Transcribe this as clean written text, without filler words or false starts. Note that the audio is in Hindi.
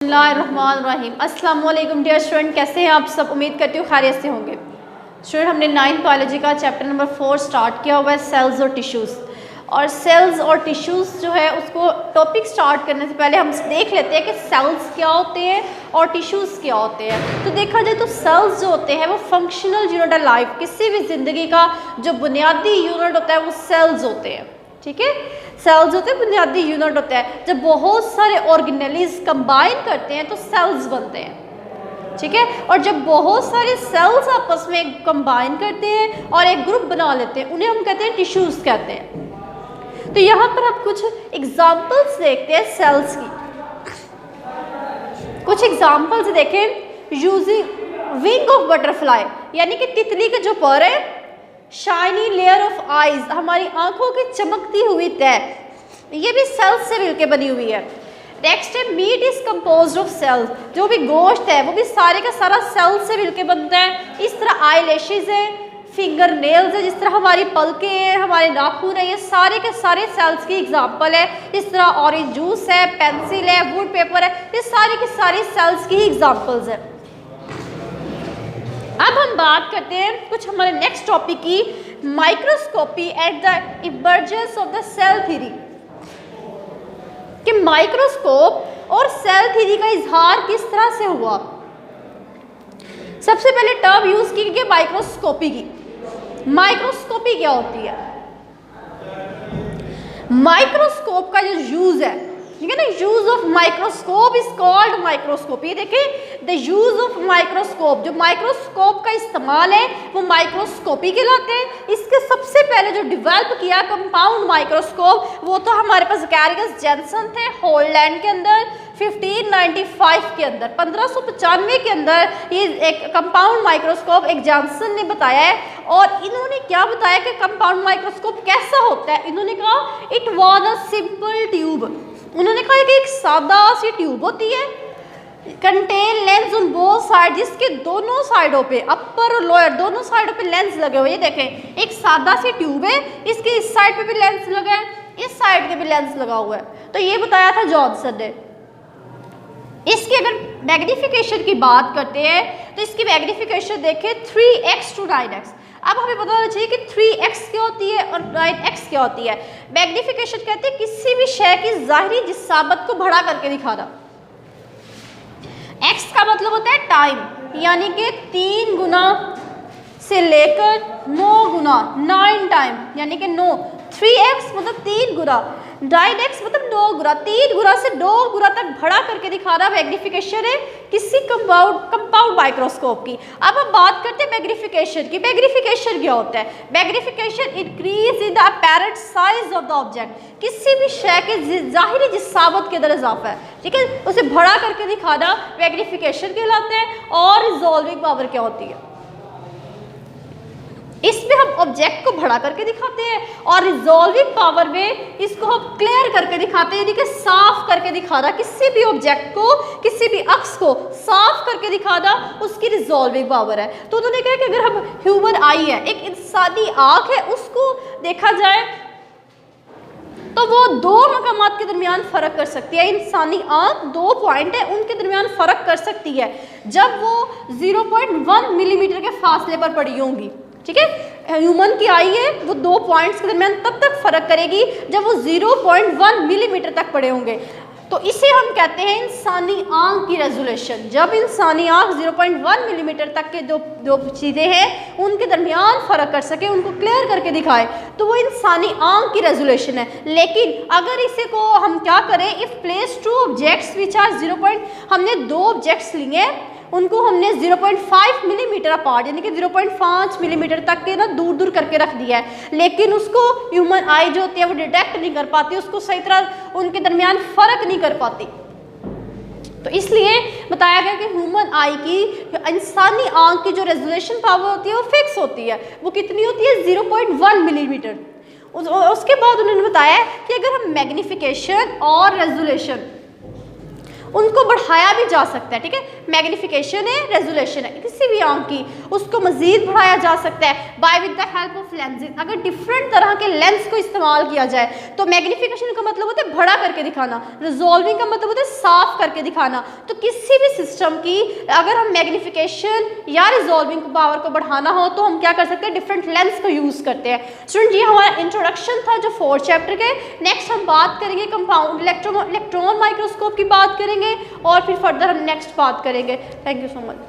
बिस्मिल्लाहिर्रहमानिर्रहीम। अस्सलाम वालेकुम डियर स्टूडेंट, कैसे हैं आप सब? उम्मीद करती हूँ खैरियत से होंगे। स्टूडेंट, हमने 9th बायोलॉजी का चैप्टर नंबर 4 स्टार्ट किया हुआ है, सेल्स और टिश्यूज़। और सेल्स और टिश्यूज़ जो है उसको टॉपिक स्टार्ट करने से पहले हम देख लेते हैं कि सेल्स क्या होते हैं और टिश्यूज़ क्या होते हैं। तो देखा जाए तो सेल्स जो होते हैं वो फंक्शनल यूनिट है लाइफ, किसी भी ज़िंदगी का जो बुनियादी यूनिट होता है वो सेल्स होते हैं। ठीक है, सेल्स होते हैं बुनियादी यूनिट होता है। जब बहुत सारे ऑर्गेनेलिज कंबाइन करते हैं तो सेल्स बनते हैं। ठीक है, और जब बहुत सारे सेल्स आपस में कंबाइन करते हैं और एक ग्रुप बना लेते हैं उन्हें हम कहते हैं टिश्यूज कहते हैं। तो यहाँ पर आप कुछ एग्जाम्पल्स देखते हैं सेल्स की। कुछ एग्जाम्पल्स देखें। यूजिंग विंग ऑफ बटरफ्लाई, यानी कि तितली का जो पर है, शाइनी लेयर ऑफ आईज, हमारी आंखों की चमकती हुई तह, ये भी सेल्स से मिलकर बनी हुई है। नेक्स्ट है meat is composed of cells, जो भी गोश्त है वो भी सारे का सारा सेल्स से मिलकर बनता है। इस तरह आई लैशेज है, फिंगर नेल्स है, जिस तरह हमारी पलकें हैं, हमारे नाखून है, ये सारे के सारे सेल्स की एग्जाम्पल है। इस तरह ऑरेंज जूस है, पेंसिल है, वुड पेपर है, ये सारे के सारे सेल्स की एग्जाम्पल्स है। अब हम बात करते हैं कुछ हमारे नेक्स्ट टॉपिक की, microscopy at the emergence of the cell theory, कि माइक्रोस्कोप और सेल थ्योरी का इजहार किस तरह से हुआ। सबसे पहले टर्म यूज की गई माइक्रोस्कोपी की। माइक्रोस्कोपी क्या होती है? माइक्रोस्कोप का जो यूज है, ठीक है ना, use of microscope is called microscopy. देखिए, द यूज ऑफ माइक्रोस्कोप, जो माइक्रोस्कोप का इस्तेमाल है वो माइक्रोस्कोपी कहलाते हैं। इसके सबसे पहले जो डेवलप किया कंपाउंड माइक्रोस्कोप, वो तो हमारे पास ज़ैकारियस जेनसन थे हॉलैंड के अंदर 1595 के अंदर, 1595 के अंदर ये एक कंपाउंड माइक्रोस्कोप एक जॉनसन ने बताया है। और इन्होंने क्या बताया कि कंपाउंड माइक्रोस्कोप कैसा होता है? इन्होंने कहा it was a simple tube. उन्होंने कहा कि एक सादा सी ट्यूब होती है, contain lens on both side, जिसके दोनों साइडों पे, अपर और लोअर दोनों साइडों पे लेंस लगे हुए। ये देखें, एक सादा सी ट्यूब है, इसके इस साइड पे भी लेंस लगा है, इस साइड के भी लेंस लगा हुआ है। तो ये बताया था जॉनसन ने। इसकी अगर मैग्निफिकेशन की बात करते हैं तो इसकी मैग्निफिकेशन देखें 3x to 9x। अब हमें पता होना चाहिए कि 3x क्या होती है और 9x क्या होती है। मैग्निफिकेशन कहते हैं किसी भी शय की जाहिरी जिसामत को बढ़ा करके दिखाना। x का मतलब होता है टाइम, यानी कि 3 गुना से लेकर 9 गुना, 9 टाइम यानी कि 9। 3x मतलब 3 गुना, 9x मतलब 9 गुना, 3 गुना से 9 गुना तक बढ़ा करके दिखाना मैग्निफिकेशन है किसी कंपाउंड माइक्रोस्कोप की। अब हम बात करते हैं मैग्निफिकेशन की। मैग्निफिकेशन क्या होता है? Magnification increase in the apparent size of the object, किसी भी शय के जाहिरी जिसामत के अंदर इजाफा है, ठीक है, उसे बढ़ा करके दिखाना मैग्निफिकेशन कहलाता है। और रिजॉल्विंग पावर क्या होती है? इसमें हम ऑब्जेक्ट को बढ़ा करके दिखाते हैं और रिजॉल्विंग पावर में इसको हम क्लियर करके दिखाते हैं, यानी कि साफ करके दिखाना। किसी भी ऑब्जेक्ट को, किसी भी अक्स को साफ करके दिखाना उसकी रिजॉल्विंग पावर है। तो उन्होंने कहा कि अगर हम ह्यूमन आई है, एक इंसानी आँख है, उसको देखा जाए तो वो 2 मकामात के दरमियान फ़र्क कर सकती है। इंसानी आँख 2 पॉइंट है, उनके दरमियान फ़र्क कर सकती है जब वो 0.1 मिलीमीटर के फासले पर पड़ी होंगी। ठीक है, ह्यूमन की आई है वो 2 पॉइंट्स के दरमियान तब तक फर्क करेगी जब वो 0.1 मिलीमीटर तक पड़े होंगे। तो इसे हम कहते हैं इंसानी आँख की रेजोल्यूशन। जब इंसानी आँख 0.1 मिलीमीटर तक के जो चीज़ें हैं उनके दरमियान फ़र्क कर सके, उनको क्लियर करके दिखाए, तो वो इंसानी आँख की रेजोल्यूशन है। लेकिन अगर इसे को हम क्या करें, if place 2 objects which are 0. हमने 2 ऑब्जेक्ट्स लिए, उनको हमने 0.5 मिलीमीटर अपार्ट, यानी कि 0.5 मिलीमीटर तक के ना दूर दूर करके रख दिया है, लेकिन उसको ह्यूमन आई जो होती है वो डिटेक्ट नहीं कर पाती, उसको सही तरह उनके दरमियान फ़र्क नहीं कर पाती। तो इसलिए बताया गया कि ह्यूमन आई की, इंसानी आँख की जो रेजोल्यूशन पावर होती है वो फिक्स होती है। वो कितनी होती है? 0.1 मिलीमीटर। उसके बाद उन्होंने बताया कि अगर हम मैग्निफिकेशन और रेजोल्यूशन उनको बढ़ाया भी जा सकता है, ठीक है। मैग्नीफिकेशन है, रेजोल्यूशन है, किसी भी आंख की उसको मजीद बढ़ाया जा सकता है by with the help of lenses. अगर डिफरेंट तरह के लेंस को इस्तेमाल किया जाए तो मैग्नीफिकेशन का मतलब होता है बड़ा करके दिखाना, रिजॉल्विंग का मतलब होता है साफ करके दिखाना। तो किसी भी सिस्टम की अगर हम मैग्नीफिकेशन या रिजॉल्विंग पावर को बढ़ाना हो तो हम क्या कर सकते हैं, डिफरेंट लेंस को यूज़ करते हैं। स्टूडेंट ये हमारा इंट्रोडक्शन था जो 4th चैप्टर के। नेक्स्ट हम बात करेंगे कंपाउंड इलेक्ट्रॉन माइक्रोस्कोप की बात करेंगे और फिर फर्दर हम नेक्स्ट बात करेंगे। Thank you so much.